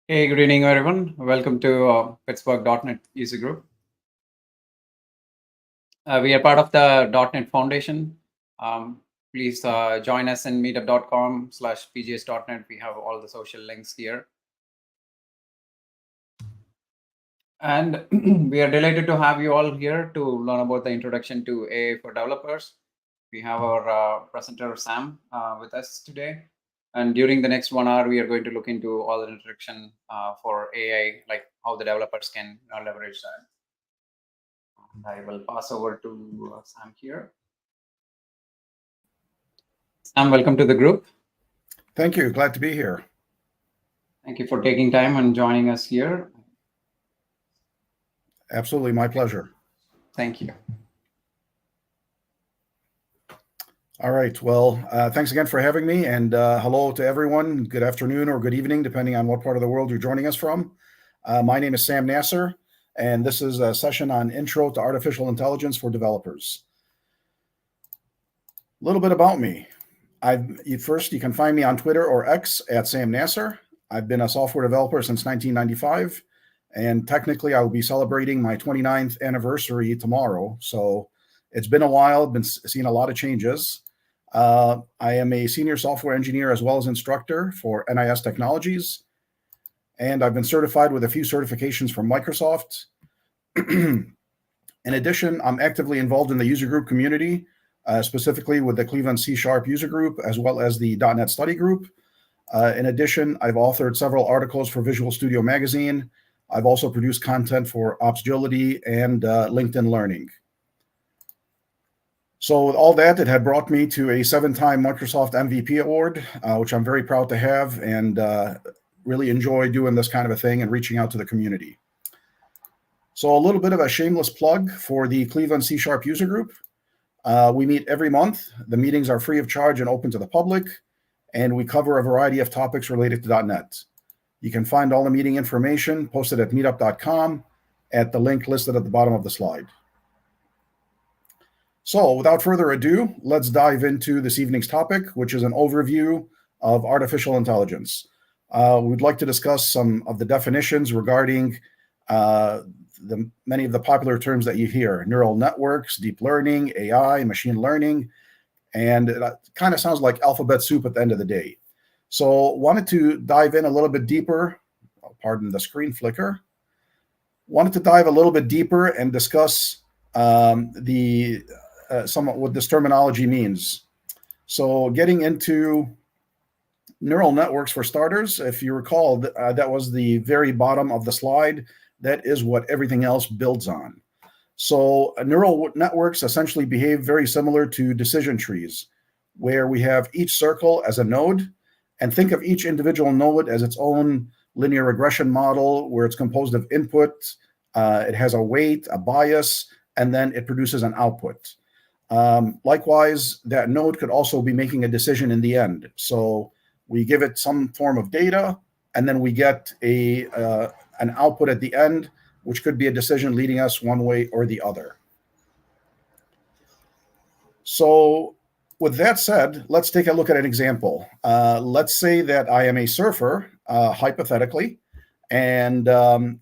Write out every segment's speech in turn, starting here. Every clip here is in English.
Hey, good evening, everyone. Welcome to Pittsburgh.NET user group. We are part of the .NET Foundation. Please join us in meetup.com/PGHDOTNET. We have all the social links here. And we are delighted to have you all here to learn about the introduction to AI for developers. We have our presenter, Sam, with us today. And during the next 1 hour, we are going to look into all the introduction for AI, like how the developers can leverage that. And I will pass over to Sam here. Sam, welcome to the group. Thank you. Glad to be here. Thank you for taking time and joining us here. Absolutely, my pleasure. Thank you. All right. Well, thanks again for having me, and hello to everyone. Good afternoon or good evening, depending on what part of the world you're joining us from. My name is Sam Nasr, and this is a session on Intro to Artificial Intelligence for Developers. A little bit about me. First, you can find me on Twitter or X at Sam Nasr. I've been a software developer since 1995, and technically I will be celebrating my 29th anniversary tomorrow. So it's been a while, been seeing a lot of changes. I am a senior software engineer as well as instructor for NIS Technologies, and I've been certified with a few certifications from Microsoft. In addition, I'm actively involved in the user group community, specifically with the Cleveland C# user group, as well as the .NET study group. In addition, I've authored several articles for Visual Studio Magazine. I've also produced content for Opsgility and LinkedIn Learning. So with all that, it had brought me to a 7-time Microsoft MVP award, which I'm very proud to have, and really enjoy doing this kind of a thing and reaching out to the community. So a little bit of a shameless plug for the Cleveland C# user group. We meet every month. The meetings are free of charge and open to the public, and we cover a variety of topics related to .NET. You can find all the meeting information posted at meetup.com at the link listed at the bottom of the slide. So without further ado, let's dive into this evening's topic, which is an overview of artificial intelligence. We'd like to discuss some of the definitions regarding many of the popular terms that you hear: neural networks, deep learning, AI, machine learning, and it kind of sounds like alphabet soup at the end of the day. So wanted to dive in a little bit deeper. Pardon the screen flicker. Wanted to dive a little bit deeper and discuss somewhat what this terminology means. So getting into neural networks for starters, if you recall, that was the very bottom of the slide. That is what everything else builds on. So neural networks essentially behave very similar to decision trees, where we have each circle as a node, and think of each individual node as its own linear regression model, where it's composed of input, it has a weight, a bias, and then it produces an output. Likewise, that node could also be making a decision in the end. So we give it some form of data, and then we get an output at the end, which could be a decision leading us one way or the other. So with that said, let's take a look at an example. Let's say that I am a surfer, hypothetically, and I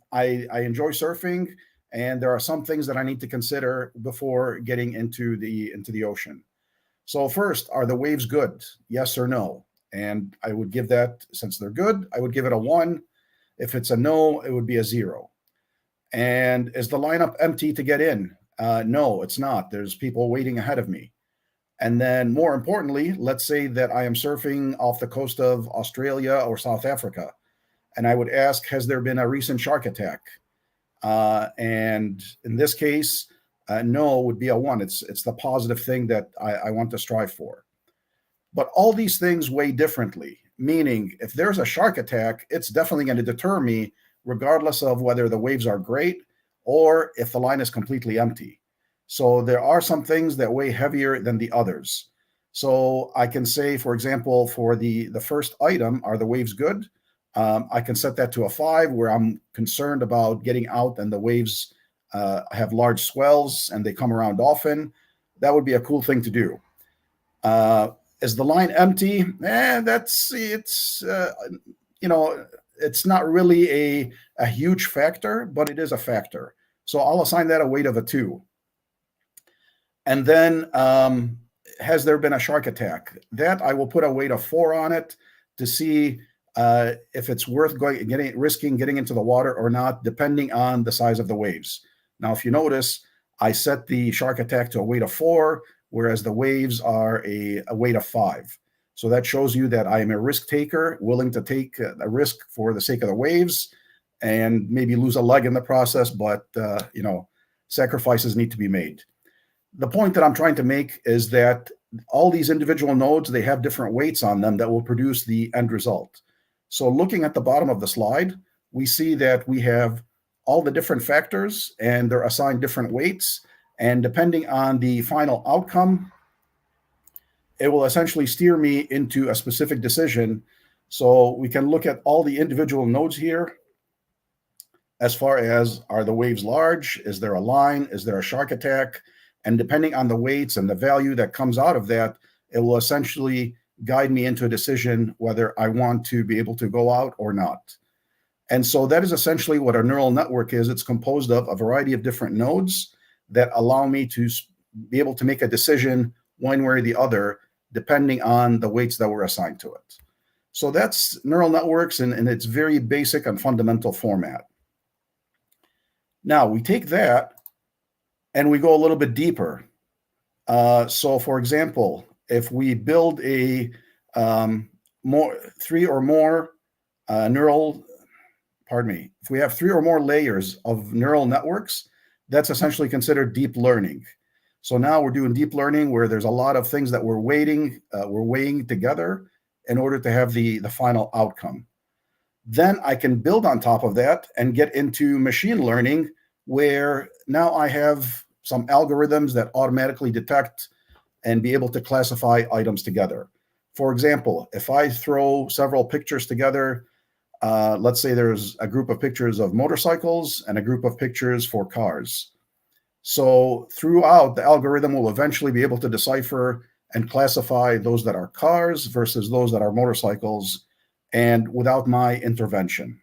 enjoy surfing, and there are some things that I need to consider before getting into the ocean. So first, are the waves good? Yes or no? And I would give that, since they're good, I would give it a 1. If it's a no, it would be a 0. And is the lineup empty to get in? No, it's not. There's people waiting ahead of me. And then more importantly, let's say that I am surfing off the coast of Australia or South Africa. And I would ask, has there been a recent shark attack? And in this case, no would be a 1. It's the positive thing that I want to strive for. But all these things weigh differently, meaning if there's a shark attack, it's definitely going to deter me, regardless of whether the waves are great or if the line is completely empty. So there are some things that weigh heavier than the others. So I can say, for example, for the first item, are the waves good? I can set that to a 5, where I'm concerned about getting out and the waves have large swells and they come around often. That would be a cool thing to do. Is the line empty? It's it's not really a huge factor, but it is a factor. So I'll assign that a weight of a 2. And then has there been a shark attack? That I will put a weight of 4 on it to see if it's worth risking getting into the water or not, depending on the size of the waves. Now, if you notice, I set the shark attack to a weight of 4, whereas the waves are a weight of 5. So that shows you that I am a risk taker, willing to take a risk for the sake of the waves, and maybe lose a leg in the process, but sacrifices need to be made. The point that I'm trying to make is that all these individual nodes, they have different weights on them that will produce the end result. So looking at the bottom of the slide, we see that we have all the different factors and they're assigned different weights. And depending on the final outcome, it will essentially steer me into a specific decision. So we can look at all the individual nodes here as far as, are the waves large? Is there a line? Is there a shark attack? And depending on the weights and the value that comes out of that, it will essentially guide me into a decision whether I want to be able to go out or not. And so that is essentially what a neural network is. It's composed of a variety of different nodes that allow me to be able to make a decision one way or the other, depending on the weights that were assigned to it. So that's neural networks in its very basic and fundamental format. Now we take that and we go a little bit deeper. So for example, if we build a 3 or more if we have 3 or more layers of neural networks, that's essentially considered deep learning. So now we're doing deep learning where there's a lot of things that we're weighing together in order to have the final outcome. Then I can build on top of that and get into machine learning, where now I have some algorithms that automatically detect and be able to classify items together. For example, if I throw several pictures together, let's say there's a group of pictures of motorcycles and a group of pictures for cars. So throughout, the algorithm will eventually be able to decipher and classify those that are cars versus those that are motorcycles, and without my intervention.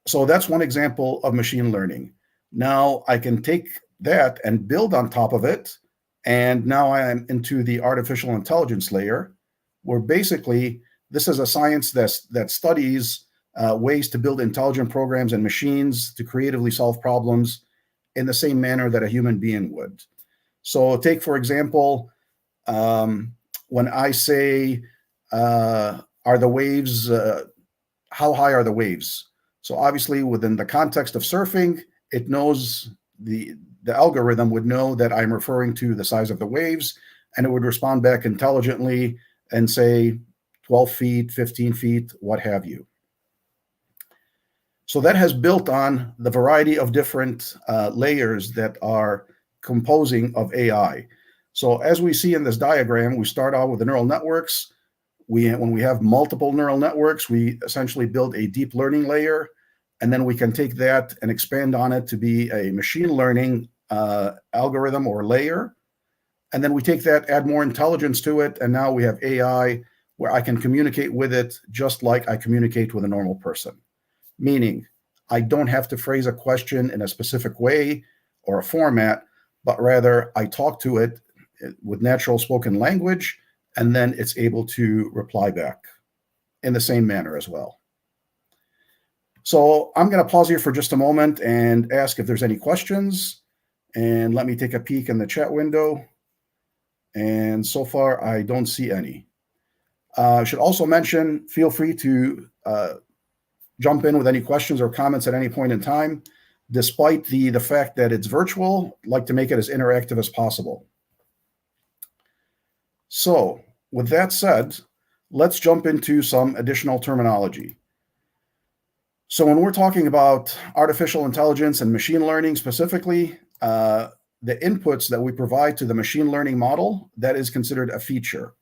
So that's one example of machine learning. Now I can take that and build on top of it. And now I am into the artificial intelligence layer, where basically this is a science that studies ways to build intelligent programs and machines to creatively solve problems in the same manner that a human being would. So take, for example, when I say, are the waves, how high are the waves? So obviously within the context of surfing, it knows, the algorithm would know that I'm referring to the size of the waves, and it would respond back intelligently and say 12 feet, 15 feet, what have you. So that has built on the variety of different layers that are composing of AI. So as we see in this diagram, we start out with the neural networks. When we have multiple neural networks, we essentially build a deep learning layer, and then we can take that and expand on it to be a machine learning algorithm or layer. And then we take that, add more intelligence to it, and now we have AI where I can communicate with it just like I communicate with a normal person. Meaning, I don't have to phrase a question in a specific way or a format, but rather I talk to it with natural spoken language, and then it's able to reply back in the same manner as well. So I'm going to pause here for just a moment and ask if there's any questions. And let me take a peek in the chat window. And so far, I don't see any. I should also mention, feel free to jump in with any questions or comments at any point in time. Despite the fact that it's virtual, I'd like to make it as interactive as possible. So with that said, let's jump into some additional terminology. So when we're talking about artificial intelligence and machine learning specifically, the inputs that we provide to the machine learning model, that is considered a feature.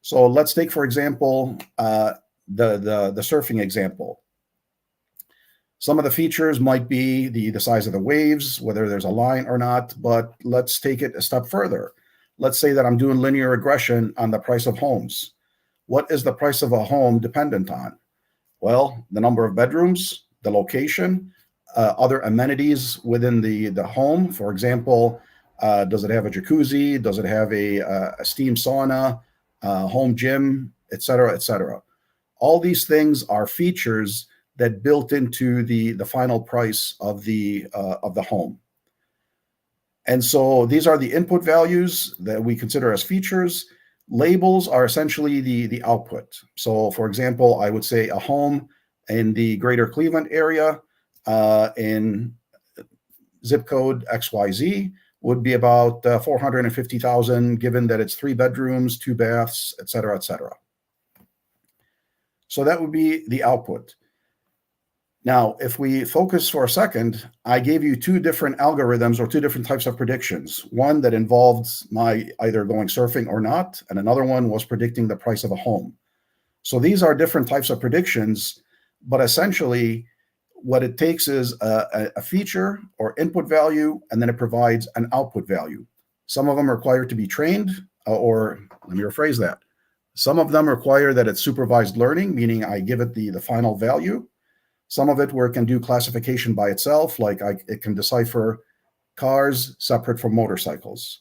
So let's take, for example, the surfing example. Some of the features might be the size of the waves, whether there's a line or not, but let's take it a step further. Let's say that I'm doing linear regression on the price of homes. What is the price of a home dependent on? Well, the number of bedrooms, the location, other amenities within the home. For example, does it have a jacuzzi? Does it have a steam sauna, home gym, et cetera, et cetera? All these things are features that built into the final price of the home. And so these are the input values that we consider as features. Labels are essentially the output. So, for example, I would say a home in the greater Cleveland area in zip code XYZ would be about 450,000, given that it's 3 bedrooms, 2 baths, et cetera, et cetera. So that would be the output. Now, if we focus for a second, I gave you 2 different algorithms or 2 different types of predictions. One that involved my either going surfing or not, and another one was predicting the price of a home. So these are different types of predictions, but essentially what it takes is a feature or input value, and then it provides an output value. Some of them require to be trained, or let me rephrase that. Some of them require that it's supervised learning, meaning I give it the final value. Some of it where it can do classification by itself, like it can decipher cars separate from motorcycles.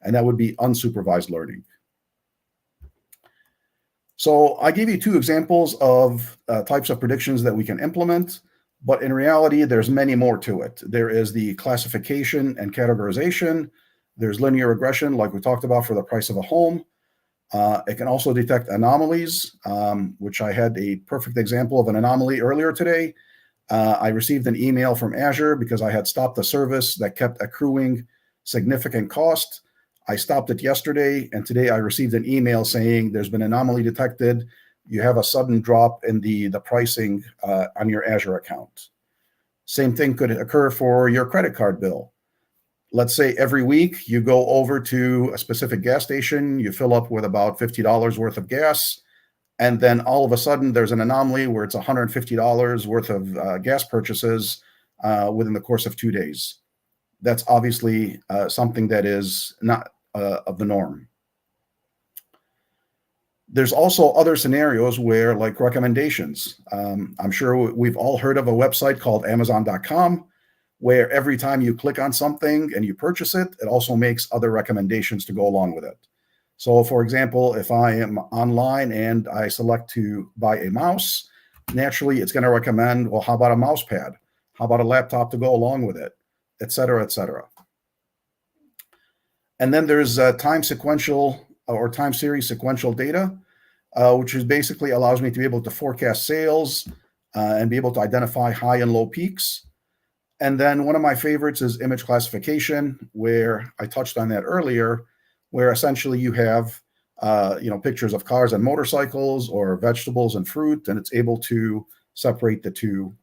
And that would be unsupervised learning. So I gave you 2 examples of types of predictions that we can implement, but in reality, there's many more to it. There is the classification and categorization. There's linear regression, like we talked about for the price of a home. It can also detect anomalies, which I had a perfect example of an anomaly earlier today. I received an email from Azure because I had stopped a service that kept accruing significant cost. I stopped it yesterday, and today I received an email saying there's been an anomaly detected. You have a sudden drop in the pricing on your Azure account. Same thing could occur for your credit card bill. Let's say every week you go over to a specific gas station, you fill up with about $50 worth of gas, and then all of a sudden there's an anomaly where it's $150 worth of gas purchases within the course of 2 days. That's obviously something that is not of the norm. There's also other scenarios where, like recommendations. I'm sure we've all heard of a website called Amazon.com, where every time you click on something and you purchase it, it also makes other recommendations to go along with it. So, for example, if I am online and I select to buy a mouse, naturally it's going to recommend, well, how about a mouse pad? How about a laptop to go along with it, et cetera, et cetera. And then there's time sequential or time series sequential data, which is basically allows me to be able to forecast sales and be able to identify high and low peaks. And then one of my favorites is image classification, where I touched on that earlier, where essentially you have pictures of cars and motorcycles or vegetables and fruit, and it's able to separate the 2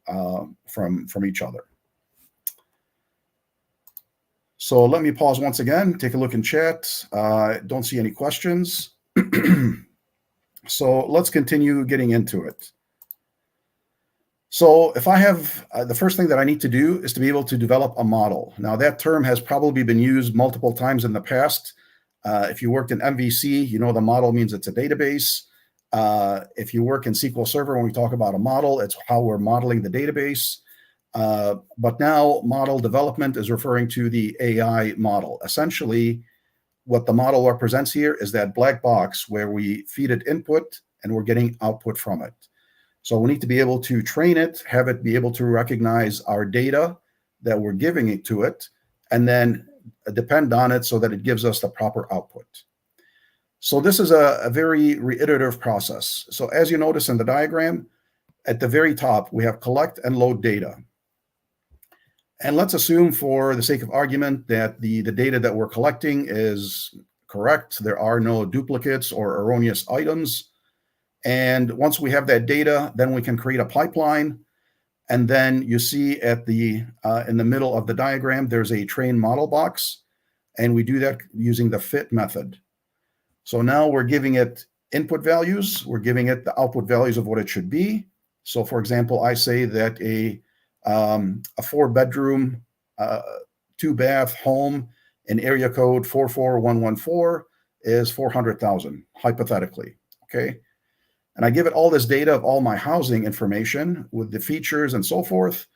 from each other. So let me pause once again, take a look in chat. Don't see any questions. So let's continue getting into it. So if I have, the first thing that I need to do is to be able to develop a model. Now that term has probably been used multiple times in the past. If you worked in MVC, you know the model means it's a database. If you work in SQL Server, when we talk about a model, it's how we're modeling the database. But now model development is referring to the AI model. Essentially, what the model represents here is that black box where we feed it input and we're getting output from it. So we need to be able to train it, have it be able to recognize our data that we're giving it to it, and then depend on it so that it gives us the proper output. So this is a very reiterative process. So as you notice in the diagram, at the very top, we have collect and load data. And let's assume for the sake of argument that the data that we're collecting is correct. There are no duplicates or erroneous items. And once we have that data, then we can create a pipeline. And then you see at the in the middle of the diagram, there's a train model box. And we do that using the fit method. So now we're giving it input values. We're giving it the output values of what it should be. So for example, I say that a 4-bedroom, 2-bath home in area code 44114 is 400,000, hypothetically, okay? And I give it all this data of all my housing information with the features and so forth.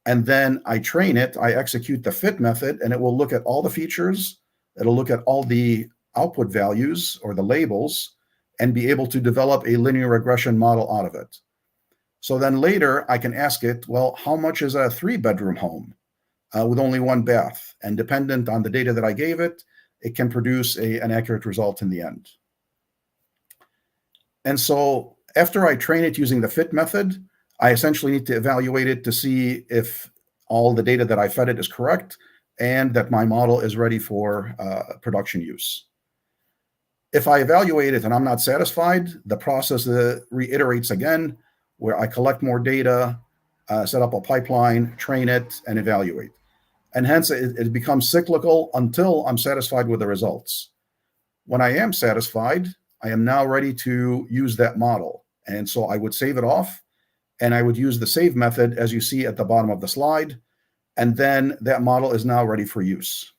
And then I train it, I execute the fit method, and it will look at all the features. It'll look at all the output values or the labels and be able to develop a linear regression model out of it. So then later I can ask it, well, how much is a 3-bedroom home with only 1 bath? And dependent on the data that I gave it, it can produce an accurate result in the end. And so after I train it using the fit method, I essentially need to evaluate it to see if all the data that I fed it is correct and that my model is ready for production use. If I evaluate it and I'm not satisfied, the process reiterates again, where I collect more data, set up a pipeline, train it, and evaluate. And hence it becomes cyclical until I'm satisfied with the results. When I am satisfied, I am now ready to use that model. And so I would save it off, and I would use the save method as you see at the bottom of the slide. And then that model is now ready for use.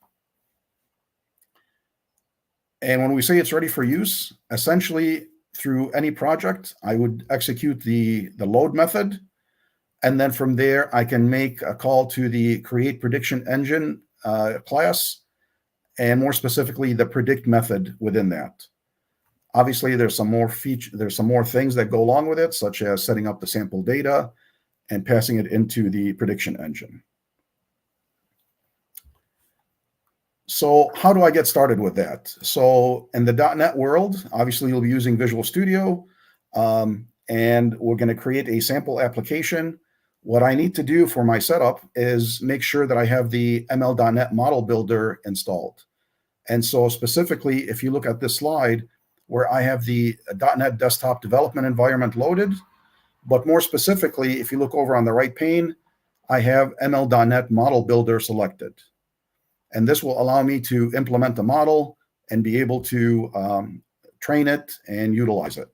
And when we say it's ready for use, essentially through any project, I would execute the load method. And then from there, I can make a call to the create prediction engine class, and more specifically, the predict method within that. Obviously, there's some more things that go along with it, such as setting up the sample data and passing it into the prediction engine. So how do I get started with that? So in the .NET world, obviously you'll be using Visual Studio, and we're going to create a sample application. What I need to do for my setup is make sure that I have the ML.NET model builder installed. And so specifically, if you look at this slide where I have the .NET desktop development environment loaded, but more specifically, if you look over on the right pane, I have ML.NET model builder selected. And this will allow me to implement the model and be able to train it and utilize it.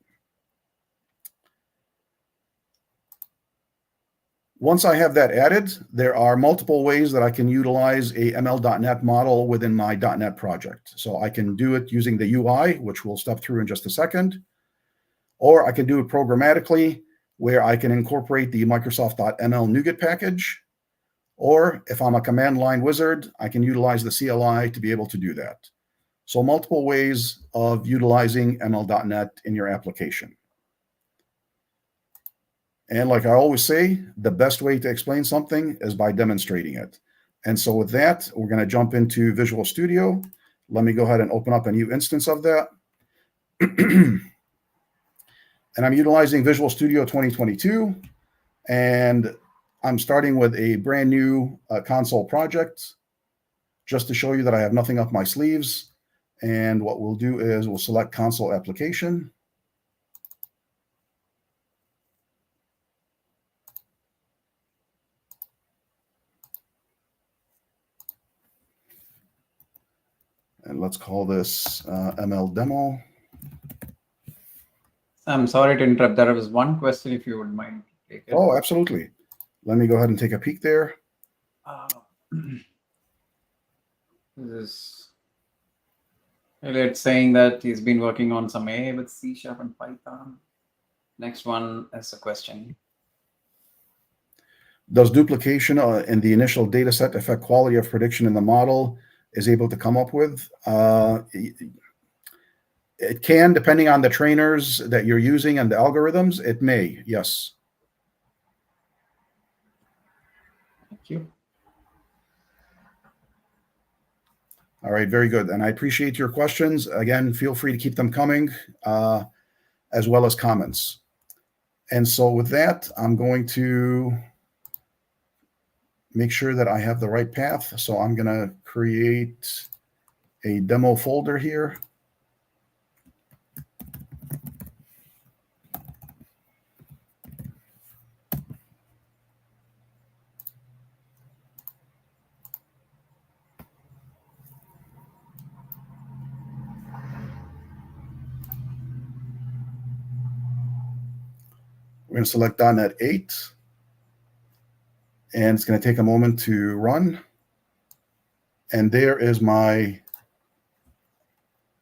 Once I have that added, there are multiple ways that I can utilize a ML.NET model within my .NET project. So I can do it using the UI, which we'll step through in just a second, or I can do it programmatically, where I can incorporate the Microsoft.ml NuGet package, or if I'm a command line wizard, I can utilize the CLI to be able to do that. So multiple ways of utilizing ML.NET in your application. And like I always say, the best way to explain something is by demonstrating it. And so with that, we're going to jump into Visual Studio. Let me go ahead and open up a new instance of that. And I'm utilizing Visual Studio 2022. And I'm starting with a brand new console project just to show you that I have nothing up my sleeves. And what we'll do is we'll select console application. And let's call this ML demo. I'm sorry to interrupt. There was one question, if you would mind. Take it. Oh, absolutely. Let me go ahead and take a peek there. It's saying that he's been working on some AI with C# and Python. Next one is a question. Does duplication in the initial data set affect quality of prediction in the model is able to come up with? It can, depending on the trainers that you're using and the algorithms, it may, yes. Thank you. All right, very good. And I appreciate your questions. Again, feel free to keep them coming, as well as comments. And so with that, I'm going to make sure that I have the right path. So I'm going to create a demo folder here. We're going to select .NET 8. And it's going to take a moment to run. And there is my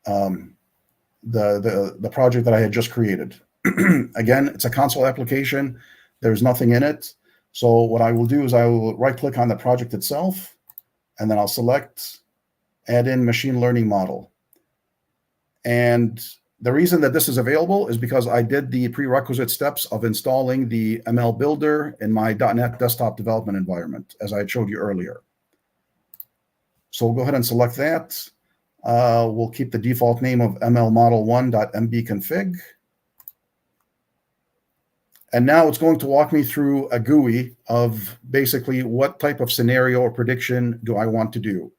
the project that I had just created. Again, it's a console application. There's nothing in it. So what I will do is I will right-click on the project itself, and then I'll select Add in Machine Learning Model. And the reason that this is available is because I did the prerequisite steps of installing the ML Builder in my .NET desktop development environment, as I showed you earlier. So we'll go ahead and select that. We'll keep the default name of mlmodel1.mbconfig. And now it's going to walk me through a GUI of basically what type of scenario or prediction do I want to do.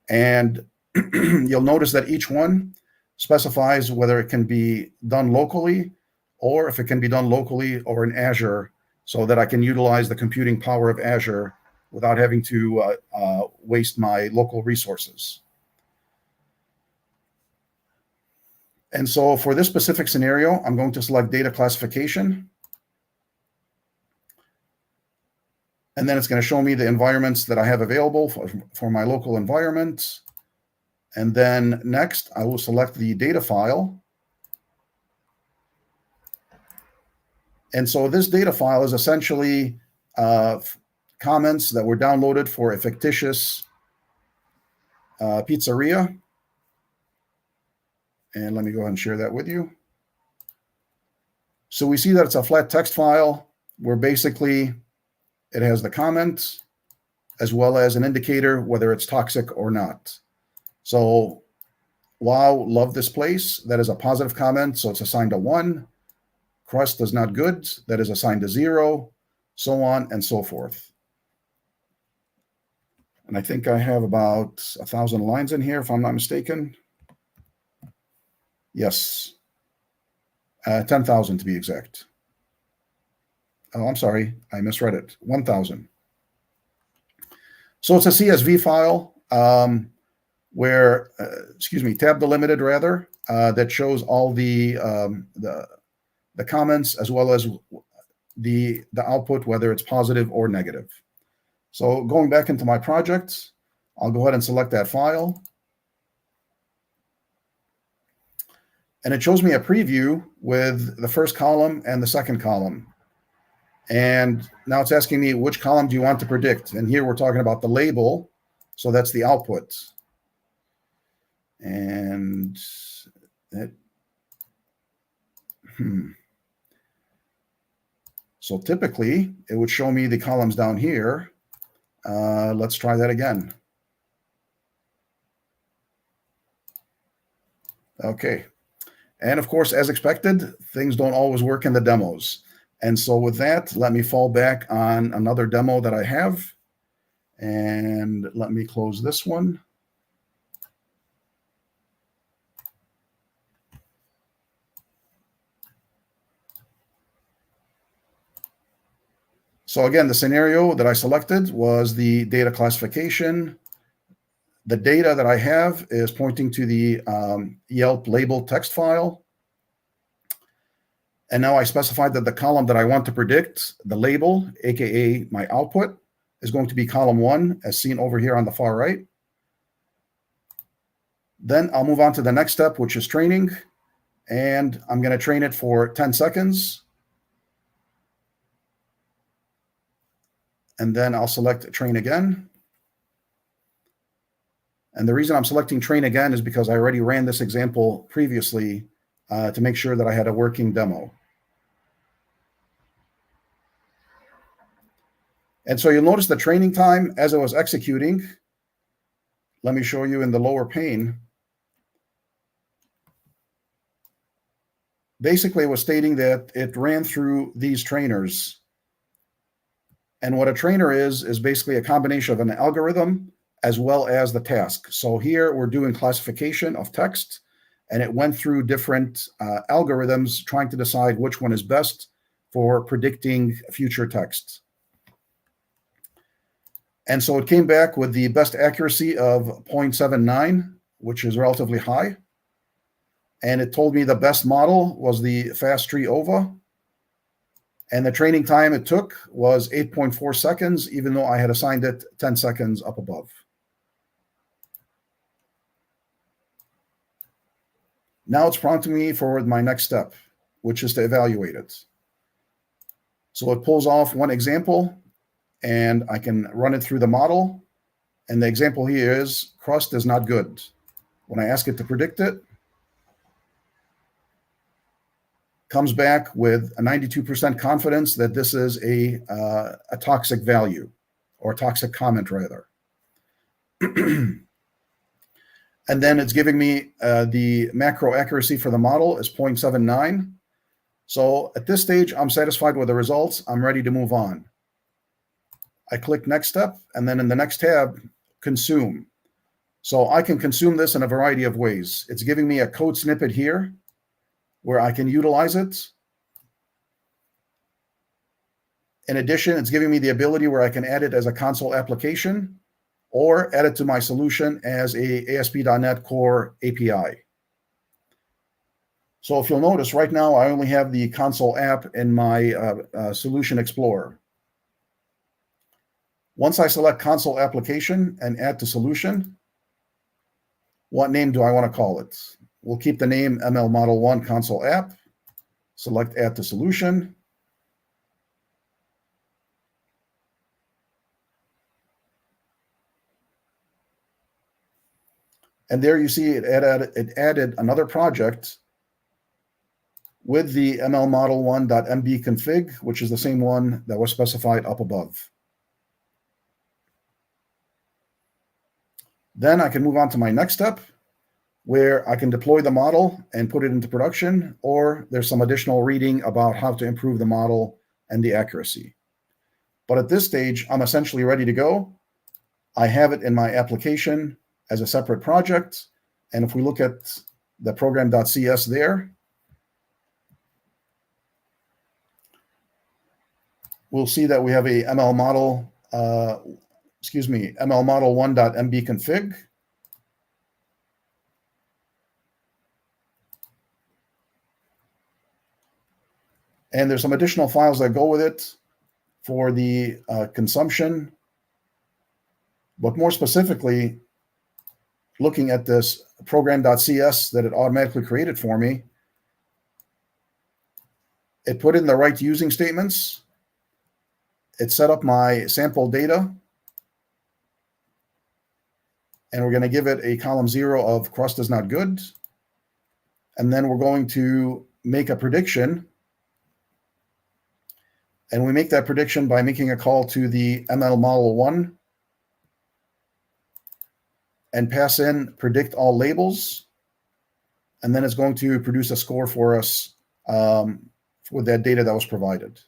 And you'll notice that each one specifies whether it can be done locally or if it can be done locally or in Azure, so that I can utilize the computing power of Azure without having to waste my local resources. And so for this specific scenario, I'm going to select data classification. And then it's going to show me the environments that I have available for my local environment. And then next, I will select the data file. And so this data file is essentially comments that were downloaded for a fictitious pizzeria. And let me go ahead and share that with you. So we see that it's a flat text file where basically it has the comments as well as an indicator whether it's toxic or not. So, wow, love this place. That is a positive comment, so it's assigned a 1. Crust is not good. That is assigned a 0, so on and so forth. And I think I have about 1,000 lines in here, if I'm not mistaken. Yes, 10,000 to be exact. Oh, I'm sorry, I misread it. 1,000. So it's a CSV file where, tab delimited rather, that shows all the comments as well as the output, whether it's positive or negative. So going back into my project, I'll go ahead and select that file. And it shows me a preview with the first column and the second column. And now it's asking me which column do you want to predict? And here we're talking about the label. So that's the output. And so typically it would show me the columns down here. Let's try that again. Okay. And of course, as expected, things don't always work in the demos. And so with that, let me fall back on another demo that I have. And let me close this one. So again, the scenario that I selected was the data classification. The data that I have is pointing to the Yelp label text file. And now I specified that the column that I want to predict, the label, aka my output, is going to be column 1, as seen over here on the far right. Then I'll move on to the next step, which is training. And I'm going to train it for 10 seconds. And then I'll select train again. And the reason I'm selecting train again is because I already ran this example previously to make sure that I had a working demo. And so you'll notice the training time as it was executing. Let me show you in the lower pane. Basically, it was stating that it ran through these trainers. And what a trainer is basically a combination of an algorithm as well as the task. So here we're doing classification of text, and it went through different algorithms trying to decide which one is best for predicting future text. And so it came back with the best accuracy of 0.79, which is relatively high. And it told me the best model was the FastTree OVA. And the training time it took was 8.4 seconds, even though I had assigned it 10 seconds up above. Now it's prompting me for my next step. which is to evaluate it. So it pulls off one example, and I can run it through the model. And the example here is crust is not good. When I ask it to predict it, comes back with a 92% confidence that this is a toxic value, or toxic comment rather. And then it's giving me the macro accuracy for the model is 0.79. So at this stage, I'm satisfied with the results. I'm ready to move on. I click next step, and then in the next tab, consume. So I can consume this in a variety of ways. It's giving me a code snippet here where I can utilize it. In addition, it's giving me the ability where I can add it as a console application or add it to my solution as a ASP.NET Core API. So if you'll notice, right now I only have the console app in my Solution Explorer. Once I select console application and add to solution, what name do I want to call it? We'll keep the name ML Model 1 console app, select add to solution. And there you see it added another project with the ML Model 1.mb config, which is the same one that was specified up above. Then I can move on to my next step, where I can deploy the model and put it into production, or there's some additional reading about how to improve the model and the accuracy. But at this stage, I'm essentially ready to go. I have it in my application as a separate project. And if we look at the program.cs there, we'll see that we have a ML model, ML model 1.mb config. And there's some additional files that go with it for the consumption. But more specifically, looking at this program.cs that it automatically created for me, it put in the right using statements. It set up my sample data. And we're going to give it a column 0 of crust is not good. And then we're going to make a prediction. And we make that prediction by making a call to the ML Model 1 and pass in predict all labels. And then it's going to produce a score for us with that data that was provided.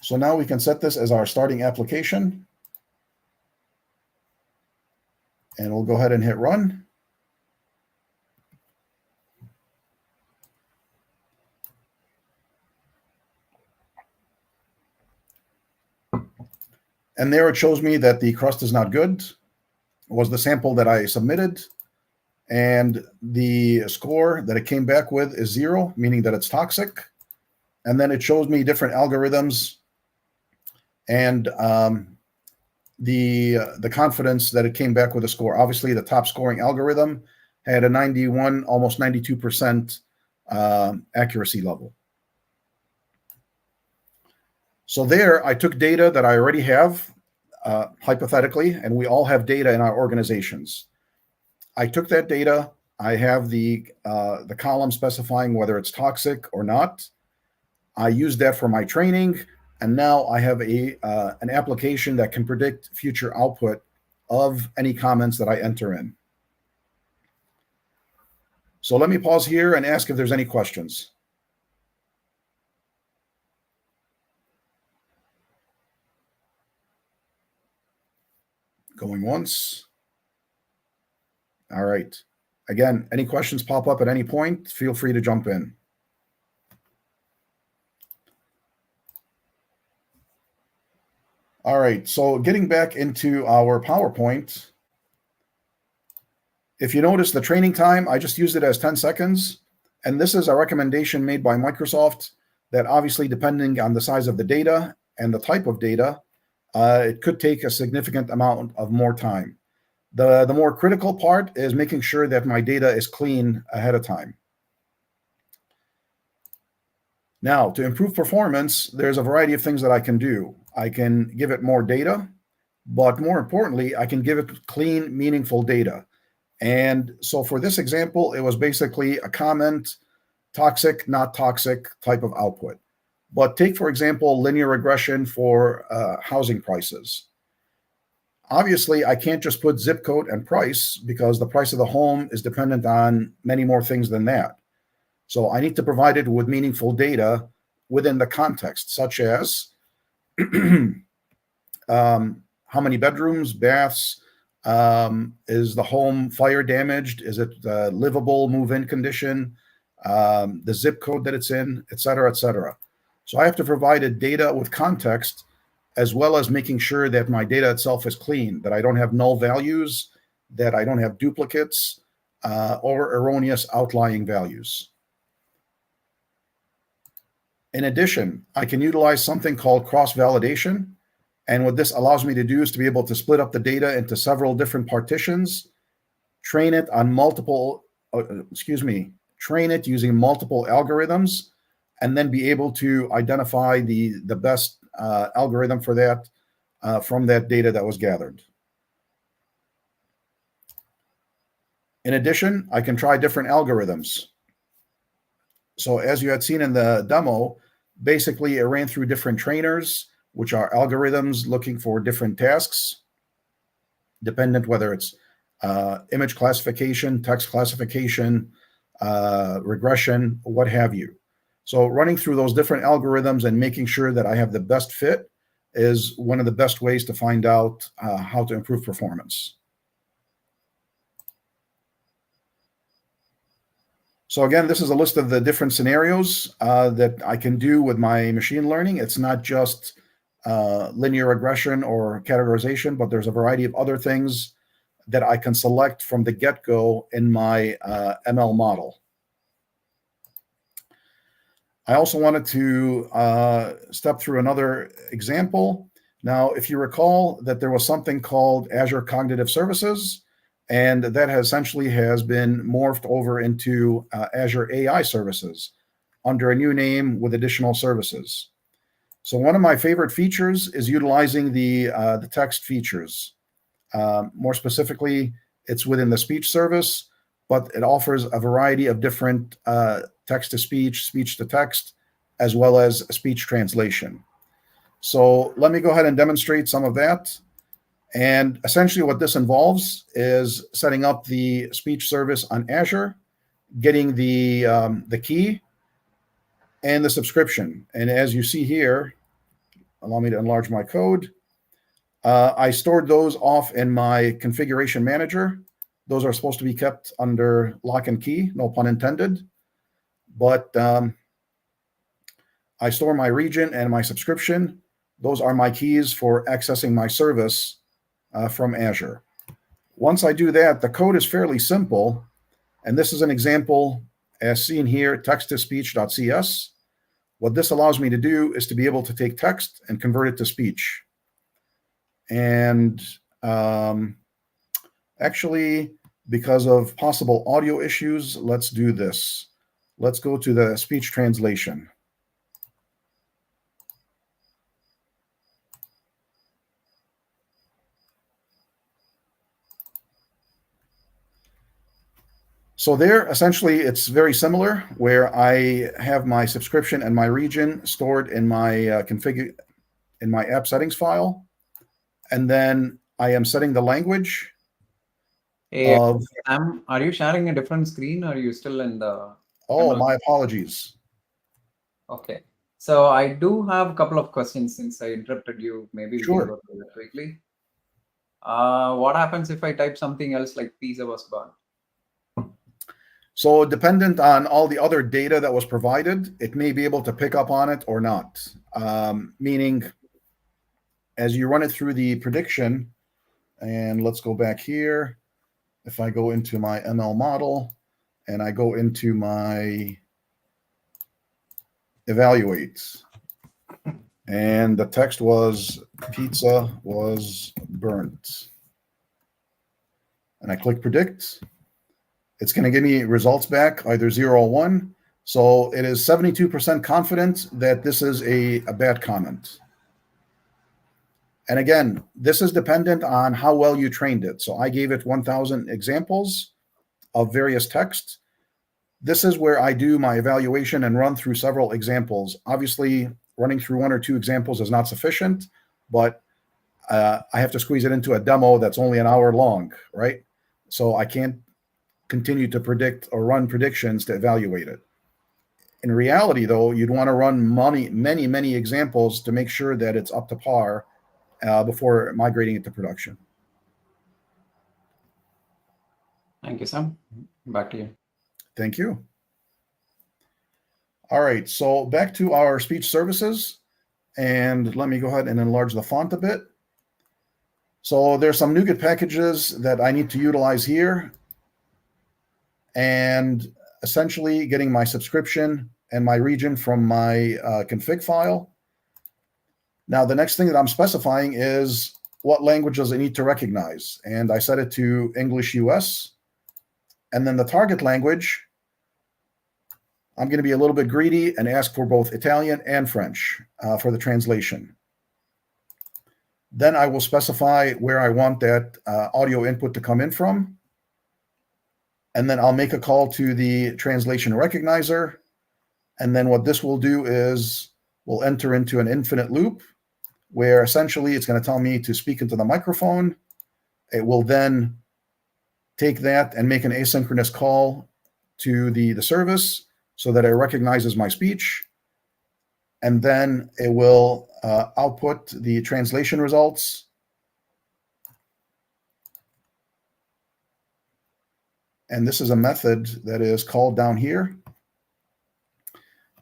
So now we can set this as our starting application. And we'll go ahead and hit run. And there it shows me that the crust is not good. It was the sample that I submitted. And the score that it came back with is 0, meaning that it's toxic. And then it shows me different algorithms and the confidence that it came back with a score. Obviously, the top scoring algorithm had a 91, almost 92% accuracy level. So there, I took data that I already have, hypothetically, and we all have data in our organizations. I took that data. I have the column specifying whether it's toxic or not. I used that for my training, and now I have an application that can predict future output of any comments that I enter in. So let me pause here and ask if there's any questions. Going once. All right. Again, any questions pop up at any point, feel free to jump in. All right, so getting back into our PowerPoint, if you notice the training time, I just used it as 10 seconds. And this is a recommendation made by Microsoft that obviously, depending on the size of the data and the type of data, it could take a significant amount of more time. The more critical part is making sure that my data is clean ahead of time. Now, to improve performance, there's a variety of things that I can do. I can give it more data, but more importantly, I can give it clean, meaningful data. And so for this example, it was basically a comment, toxic, not toxic type of output. But take, for example, linear regression for housing prices. Obviously, I can't just put zip code and price because the price of the home is dependent on many more things than that. So I need to provide it with meaningful data within the context, such as how many bedrooms, baths, is the home fire damaged? Is it livable move-in condition? The zip code that it's in, et cetera, et cetera. So I have to provide a data with context, as well as making sure that my data itself is clean, that I don't have null values, that I don't have duplicates, or erroneous outlying values. In addition, I can utilize something called cross-validation. And what this allows me to do is to be able to split up the data into several different partitions, train it on train it using multiple algorithms, and then be able to identify the best algorithm for that from that data that was gathered. In addition, I can try different algorithms. So as you had seen in the demo, basically it ran through different trainers, which are algorithms looking for different tasks, dependent whether it's image classification, text classification, regression, what have you. So running through those different algorithms and making sure that I have the best fit is one of the best ways to find out how to improve performance. So again, this is a list of the different scenarios that I can do with my machine learning. It's not just linear regression or categorization, but there's a variety of other things that I can select from the get-go in my ML model. I also wanted to step through another example. Now, if you recall that there was something called Azure Cognitive Services, and that essentially has been morphed over into Azure AI Services under a new name with additional services. So one of my favorite features is utilizing the text features. More specifically, it's within the speech service, but it offers a variety of different text-to-speech, speech-to-text, as well as speech translation. So let me go ahead and demonstrate some of that. And essentially what this involves is setting up the speech service on Azure, getting the key and the subscription. And as you see here, allow me to enlarge my code. I stored those off in my configuration manager. Those are supposed to be kept under lock and key, no pun intended. But I store my region and my subscription. Those are my keys for accessing my service from Azure. Once I do that, the code is fairly simple. And this is an example as seen here, text-to-speech.cs. What this allows me to do is to be able to take text and convert it to speech. And actually, because of possible audio issues, let's do this. Let's go to the speech translation. So there, essentially, it's very similar, where I have my subscription and my region stored in my in my app settings file, and then I am setting the language of. Sam, are you sharing a different screen, or are you still in the? Oh, my apologies. Okay, so I do have a couple of questions since I interrupted you. Maybe we Sure. can go through that quickly. What happens if I type something else like pizza was burnt? So dependent on all the other data that was provided, it may be able to pick up on it or not. Meaning, as you run it through the prediction, and let's go back here. If I go into my ML model and I go into my evaluate, and the text was pizza was burnt. and I click predict, it's going to give me results back, either 0 or 1. So it is 72% confident that this is a bad comment. And again, this is dependent on how well you trained it. So I gave it 1,000 examples of various texts. This is where I do my evaluation and run through several examples. Obviously, running through 1 or 2 examples is not sufficient, but I have to squeeze it into a demo that's only an hour long, right? So I can't continue to predict or run predictions to evaluate it. In reality, though, you'd want to run many examples to make sure that it's up to par before migrating it to production. Thank you, Sam. Back to you. Thank you. All right, so back to our speech services, and let me go ahead and enlarge the font a bit. So there's some NuGet packages that I need to utilize here, and essentially getting my subscription and my region from my config file. Now, the next thing that I'm specifying is what language does it need to recognize, and I set it to English US. And then the target language, I'm going to be a little bit greedy and ask for both Italian and French for the translation. Then I will specify where I want that audio input to come in from. And then I'll make a call to the translation recognizer. And then what this will do is we'll enter into an infinite loop where essentially it's going to tell me to speak into the microphone. It will then take that and make an asynchronous call to the service so that it recognizes my speech. And then it will output the translation results. And this is a method that is called down here.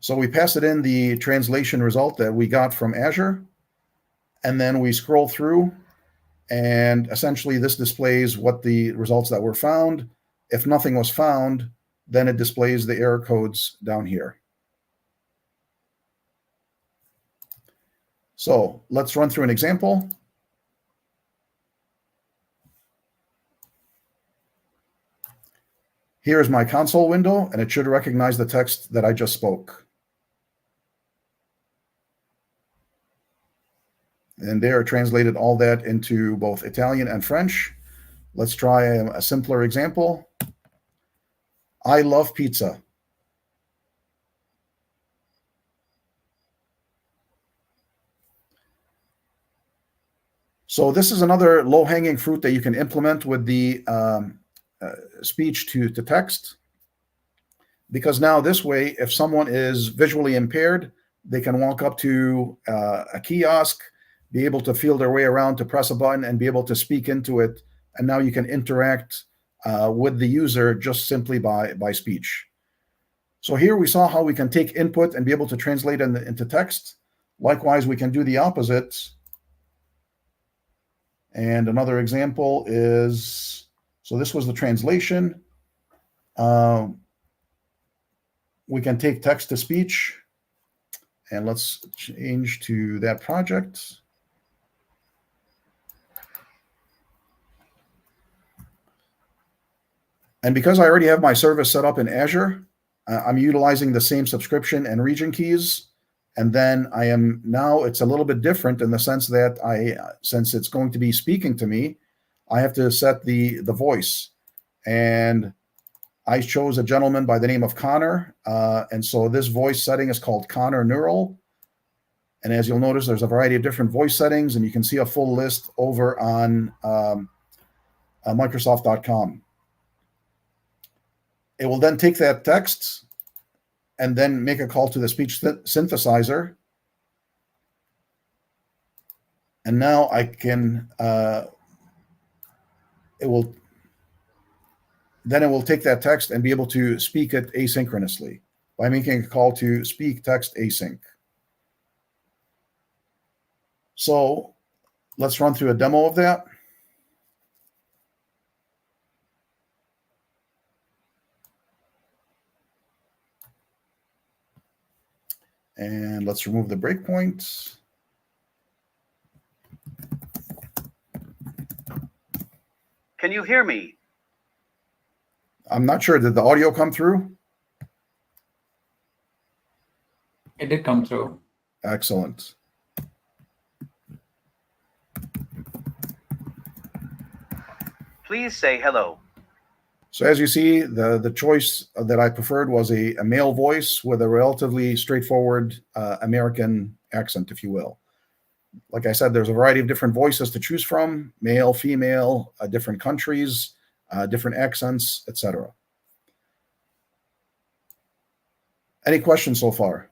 So we pass it in the translation result that we got from Azure, and then we scroll through, and essentially this displays what the results that were found. If nothing was found, then it displays the error codes down here. So let's run through an example. Here's my console window, and it should recognize the text that I just spoke. And there translated all that into both Italian and French. Let's try a simpler example. I love pizza. So this is another low-hanging fruit that you can implement with the speech to text, because now this way, if someone is visually impaired, they can walk up to a kiosk, be able to feel their way around to press a button and be able to speak into it. And now you can interact with the user just simply by speech. So here we saw how we can take input and be able to translate into text. Likewise, we can do the opposite. And another example is, so this was the translation. We can take text to speech, and let's change to that project. And because I already have my service set up in Azure, I'm utilizing the same subscription and region keys. And then I am now, it's a little bit different in the sense that since it's going to be speaking to me, I have to set the voice. And I chose a gentleman by the name of Connor. And so this voice setting is called Connor Neural. And as you'll notice, there's a variety of different voice settings, and you can see a full list over on Microsoft.com. It will then take that text and then make a call to the speech synthesizer. And now I can, it will take that text and be able to speak it asynchronously by making a call to speak text async. So let's run through a demo of that. And let's remove the breakpoints. Can you hear me? I'm not sure. Did the audio come through? It did come through. Excellent. Please say hello. So as you see, the choice that I preferred was a male voice with a relatively straightforward American accent, if you will. Like I said, there's a variety of different voices to choose from: male, female, different countries, different accents, etc. Any questions so far?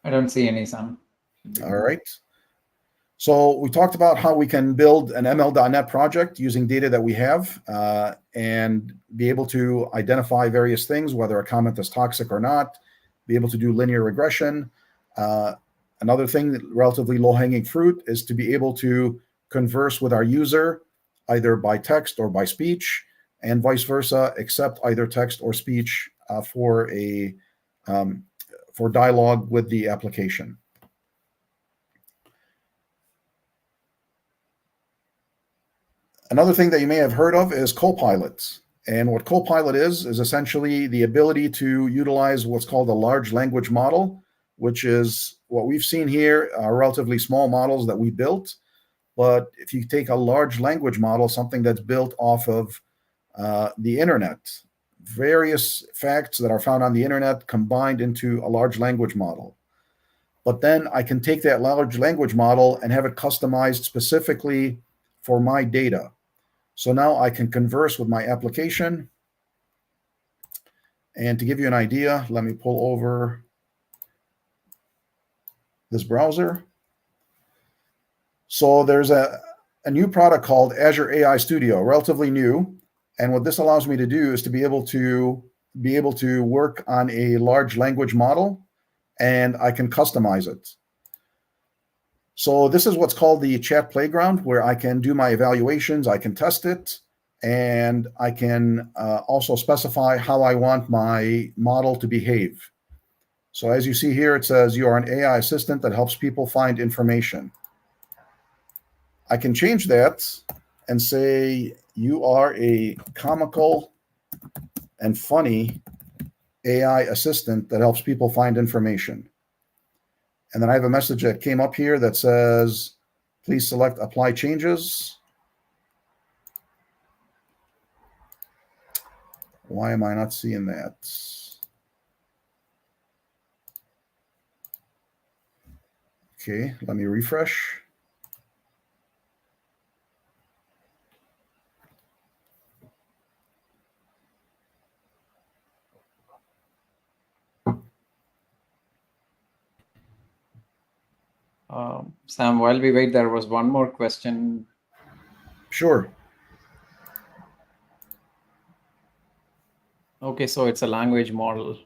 I don't see any, Sam. All right. So we talked about how we can build an ML.NET project using data that we have and be able to identify various things, whether a comment is toxic or not, be able to do linear regression. Another thing, relatively low-hanging fruit, is to be able to converse with our user either by text or by speech, and vice versa, accept either text or speech for dialogue with the application. Another thing that you may have heard of is Copilot. And what Copilot is essentially the ability to utilize what's called a large language model, which is what we've seen here are relatively small models that we built. But if you take a large language model, something that's built off of the internet, various facts that are found on the internet combined into a large language model. But then I can take that large language model and have it customized specifically for my data. So now I can converse with my application. And to give you an idea, let me pull over this browser. So there's a new product called Azure AI Studio, relatively new. And what this allows me to do is to be able to work on a large language model, and I can customize it. So this is what's called the chat playground, where I can do my evaluations, I can test it, and I can also specify how I want my model to behave. So as you see here, it says you are an AI assistant that helps people find information. I can change that and say you are a comical and funny AI assistant that helps people find information. And then I have a message that came up here that says, please select apply changes. Why am I not seeing that? Okay, let me refresh. Sam, while we wait, there was one more question. Sure. Okay, so it's a language model.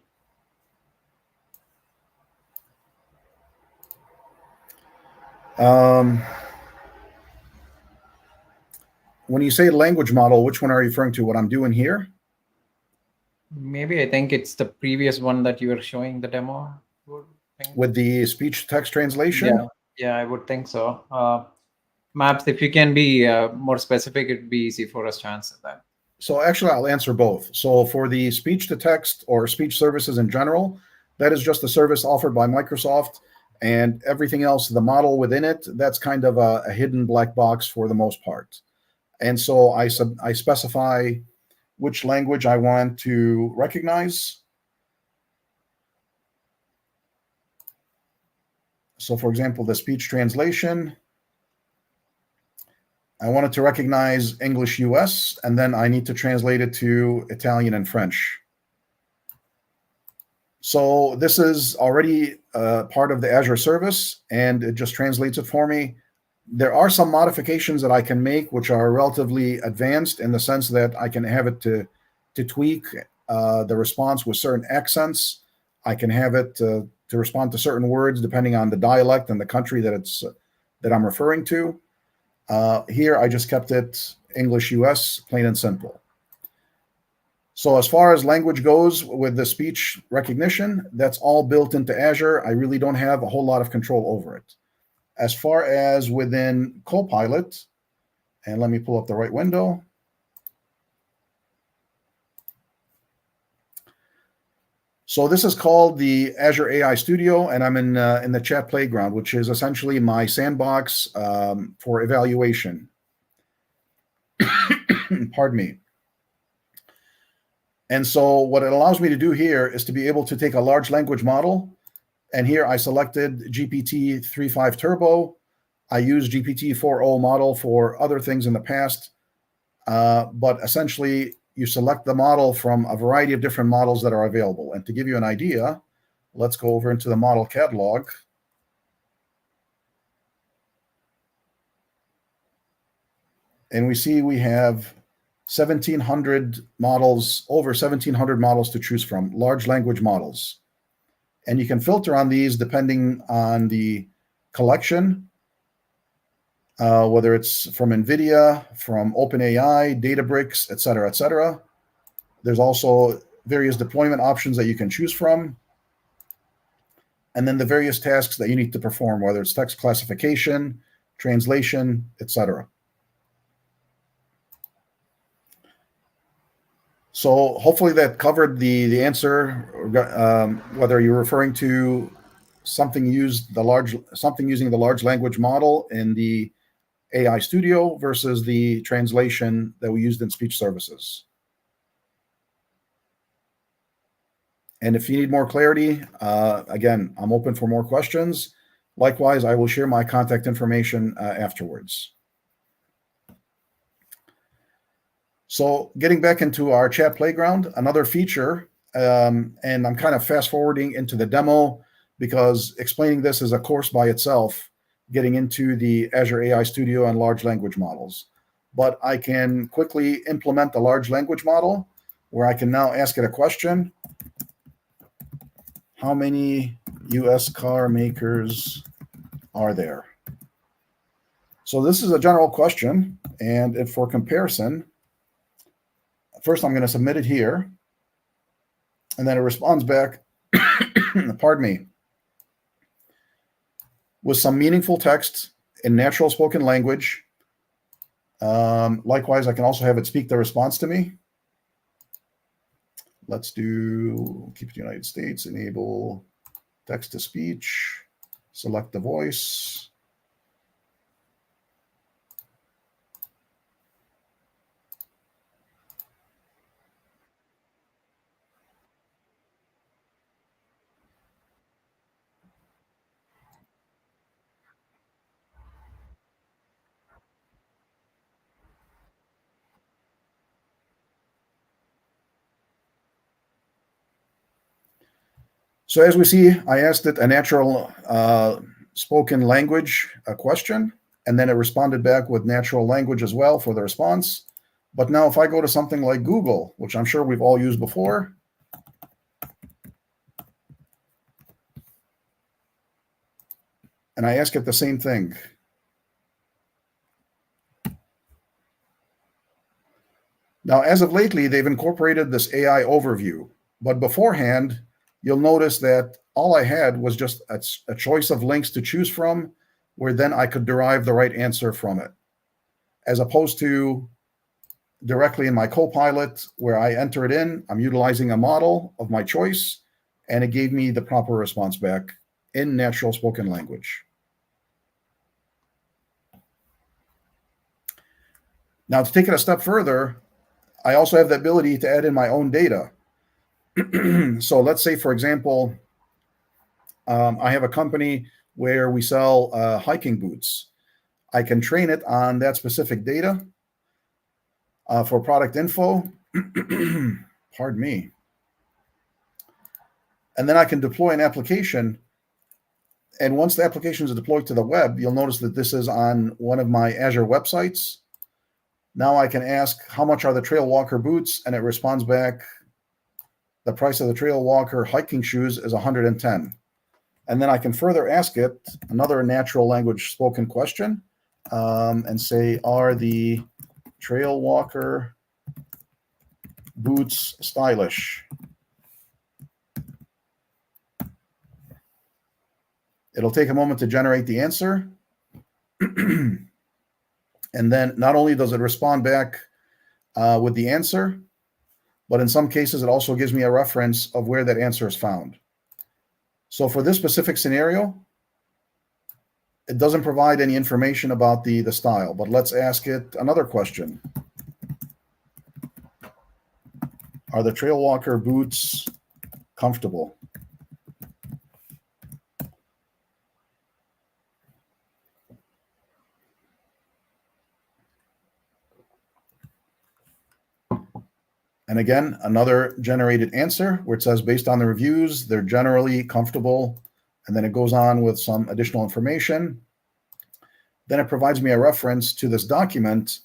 When you say language model, which one are you referring to? What I'm doing here? Maybe I think it's the previous one that you were showing the demo. With the speech text translation? Yeah, I would think so. Maps, if you can be more specific, it'd be easy for us to answer that. So actually, I'll answer both. So for the speech to text or speech services in general, that is just a service offered by Microsoft, and everything else, the model within it, that's kind of a hidden black box for the most part. And so I specify which language I want to recognize. So for example, the speech translation, I want it to recognize English US, and then I need to translate it to Italian and French. So this is already part of the Azure service, and it just translates it for me. There are some modifications that I can make, which are relatively advanced in the sense that I can have it to tweak the response with certain accents. I can have it to respond to certain words depending on the dialect and the country that I'm referring to. Here, I just kept it English US, plain and simple. So as far as language goes with the speech recognition, that's all built into Azure. I really don't have a whole lot of control over it. As far as within Copilot, And let me pull up the right window. So this is called the Azure AI Studio, and I'm in the chat playground, which is essentially my sandbox for evaluation. Pardon me. And so what it allows me to do here is to be able to take a large language model. And here I selected GPT 3.5 Turbo. I used GPT 4.0 model for other things in the past. But essentially, you select the model from a variety of different models that are available. And to give you an idea, let's go over into the model catalog. And we see we have 1,700 models, over 1,700 models to choose from, large language models. And you can filter on these depending on the collection, whether it's from NVIDIA, from OpenAI, Databricks, et cetera, et cetera. There's also various deployment options that you can choose from. And then the various tasks that you need to perform, whether it's text classification, translation, et cetera. So hopefully that covered the answer, whether you're referring to something using the large language model in the AI Studio versus the translation that we used in speech services. And if you need more clarity, again, I'm open for more questions. Likewise, I will share my contact information afterwards. So getting back into our chat playground, another feature, and I'm kind of fast forwarding into the demo because explaining this is a course by itself, getting into the Azure AI Studio and large language models. But I can quickly implement the large language model where I can now ask it a question. How many US car makers are there? So this is a general question. And if for comparison, first I'm going to submit it here. And then it responds back, pardon me, with some meaningful text in natural spoken language. Likewise, I can also have it speak the response to me. Let's do keep it United States, enable text to speech, select the voice. So as we see, I asked it a natural spoken language question, and then it responded back with natural language as well for the response. But now if I go to something like Google, which I'm sure we've all used before, and I ask it the same thing. Now, as of lately, they've incorporated this AI overview, but beforehand, you'll notice that all I had was just a choice of links to choose from, where then I could derive the right answer from it, as opposed to directly in my Copilot, where I enter it in, I'm utilizing a model of my choice, and it gave me the proper response back in natural spoken language. Now, to take it a step further, I also have the ability to add in my own data. So let's say, for example, I have a company where we sell hiking boots. I can train it on that specific data for product info. Pardon me. And then I can deploy an application. And once the application is deployed to the web, you'll notice that this is on one of my Azure websites. Now I can ask, how much are the Trail Walker boots? And it responds back, the price of the Trail Walker hiking shoes is 110. And then I can further ask it another natural language spoken question and say, are the Trail Walker boots stylish? It'll take a moment to generate the answer. And then not only does it respond back with the answer, but in some cases, it also gives me a reference of where that answer is found. So for this specific scenario, it doesn't provide any information about the style, but let's ask it another question. Are the Trail Walker boots comfortable? And again, another generated answer where it says, based on the reviews, they're generally comfortable. And then it goes on with some additional information. Then it provides me a reference to this document.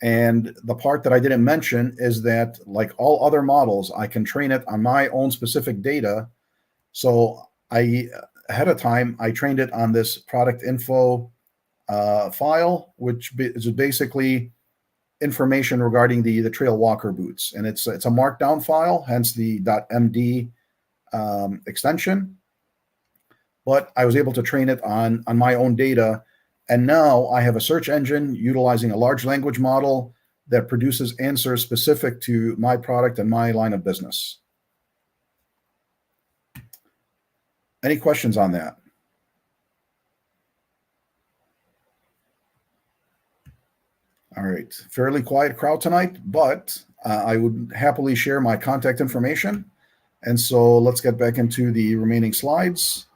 And the part that I didn't mention is that, like all other models, I can train it on my own specific data. So ahead of time, I trained it on this product info file, which is basically information regarding the Trail Walker boots. And it's a markdown file, hence the .md extension. But I was able to train it on my own data. And now I have a search engine utilizing a large language model that produces answers specific to my product and my line of business. Any questions on that? All right, fairly quiet crowd tonight, but I would happily share my contact information. And so let's get back into the remaining slides.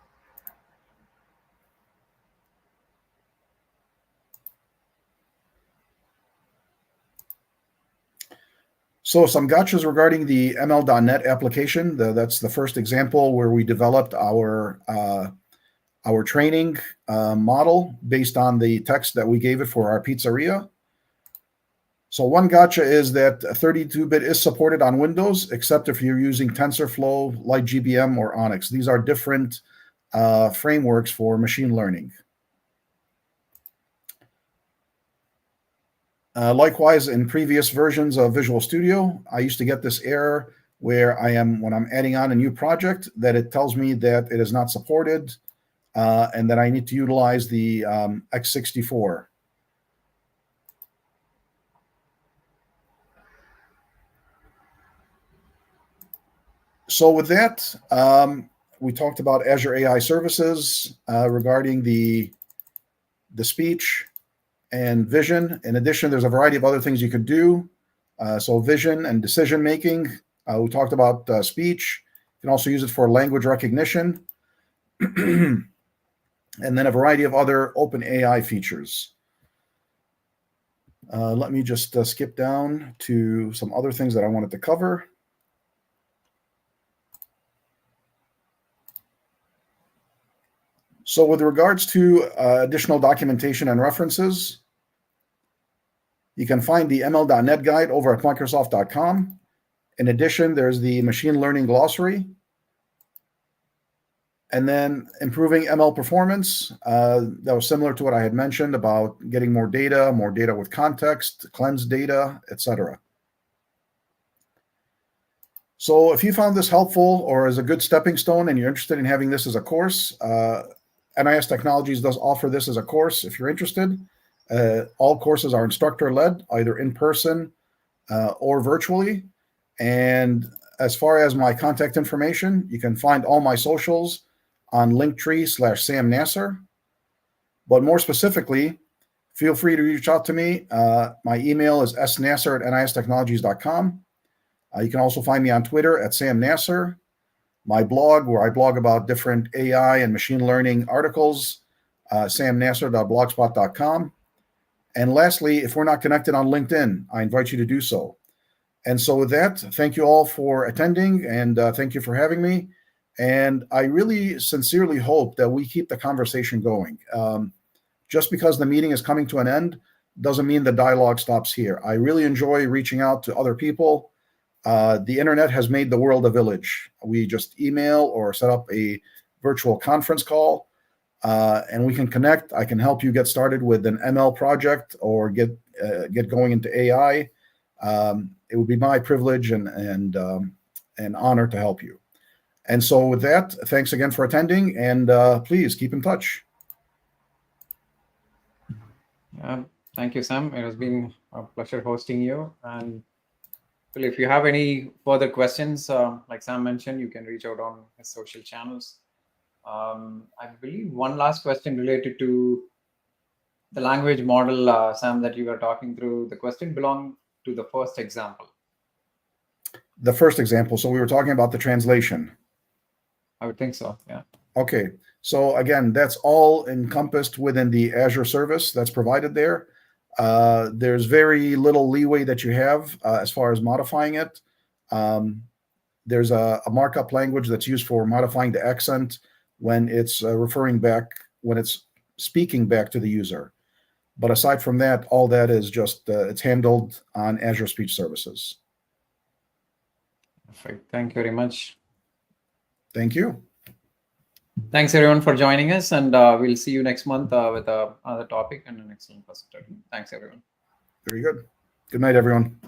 So some gotchas regarding the ML.NET application. That's the first example where we developed our training model based on the text that we gave it for our pizzeria. So one gotcha is that 32-bit is supported on Windows, except if you're using TensorFlow, LightGBM, or Onyx. These are different frameworks for machine learning. Likewise, in previous versions of Visual Studio, I used to get this error where when I'm adding on a new project, that it tells me that it is not supported and that I need to utilize the x64. So with that, we talked about Azure AI services regarding the speech and vision. In addition, there's a variety of other things you could do. So vision and decision making. We talked about speech. You can also use it for language recognition. And then a variety of other open AI features. Let me just skip down to some other things that I wanted to cover. So with regards to additional documentation and references, you can find the ML.NET guide over at Microsoft.com. In addition, there's the machine learning glossary. And then improving ML performance. That was similar to what I had mentioned about getting more data with context, cleansed data, etc. So if you found this helpful or as a good stepping stone and you're interested in having this as a course, NIS Technologies does offer this as a course if you're interested. All courses are instructor-led, either in person or virtually. And as far as my contact information, you can find all my socials on Linktree/Sam Nasr. But more specifically, feel free to reach out to me. My email is snasr@nistechnologies.com. You can also find me on Twitter at Sam Nasr. My blog, where I blog about different AI and machine learning articles, samnasr.blogspot.com. And lastly, if we're not connected on LinkedIn, I invite you to do so. And so with that, thank you all for attending, and thank you for having me. And I really sincerely hope that we keep the conversation going. Just because the meeting is coming to an end doesn't mean the dialogue stops here. I really enjoy reaching out to other people. The internet has made the world a village. We just email or set up a virtual conference call, and we can connect. I can help you get started with an ML project or get going into AI. It would be my privilege and honor to help you. And so with that, thanks again for attending, and please keep in touch. Thank you, Sam. It has been a pleasure hosting you. And well, if you have any further questions, like Sam mentioned, you can reach out on his social channels. I believe one last question related to the language model, Sam, that you were talking through. The question belonged to the first example. The first example. So we were talking about the translation. I would think so. Yeah. Okay. So again, that's all encompassed within the Azure service that's provided there. There's very little leeway that you have as far as modifying it. There's a markup language that's used for modifying the accent when it's referring back, when it's speaking back to the user. But aside from that, all that is just, it's handled on Azure Speech Services. Perfect. Thank you very much. Thank you. Thanks everyone for joining us, and we'll see you next month with another topic and an excellent presenter. Thanks everyone. Very good. Good night, everyone.